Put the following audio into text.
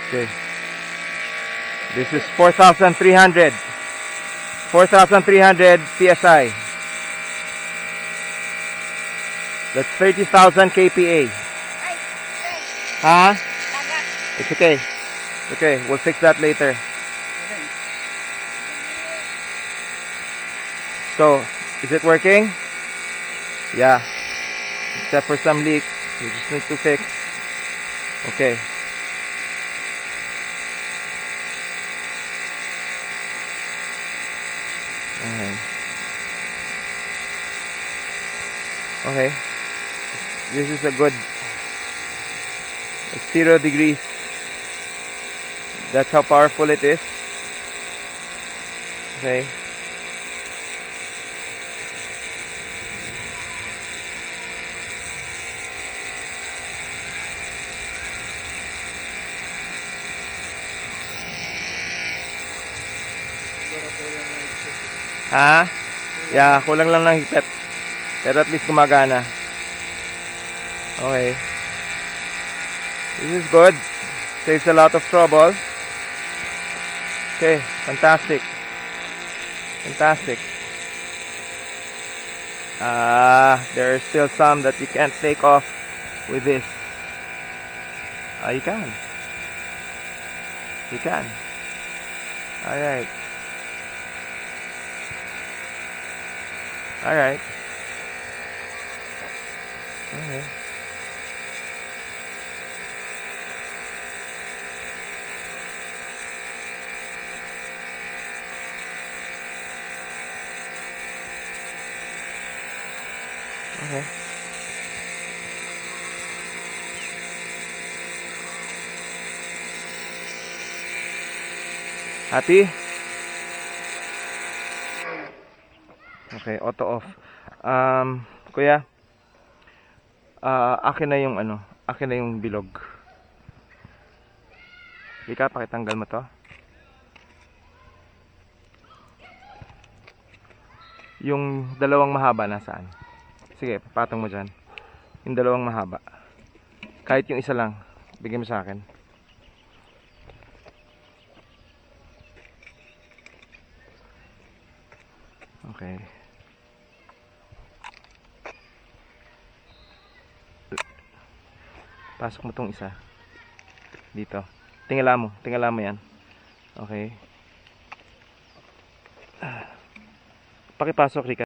Okay. This is 4,300. 4,300 PSI. That's 30,000 kPa. Huh? It's okay. Okay, we'll fix that later. So, is it working? Yeah. Except for some leaks, we just need to fix. Okay. Okay. This is a good. It's 0 degrees. That's how powerful it is. Okay. Ha? Yeah, kulang lang ng higpit. Pero at least gumagana. Okay. This is good. Saves a lot of trouble. Okay, fantastic. Fantastic. There are still some that you can't take off with this. You can. You can. Alright. Alright. Okay. Okay. Happy? Okay, auto off. Kuya, akin na yung ano, akin na yung bilog. Lika, pakitanggal mo to. Yung dalawang mahaba nasaan? Sige, patong mo dyan. Yung dalawang mahaba. Kahit yung isa lang, bigyan mo sa akin. Okay. Pasok mo tong isa. Dito. Tingala mo yan. Okay. Pakipasok, Rika.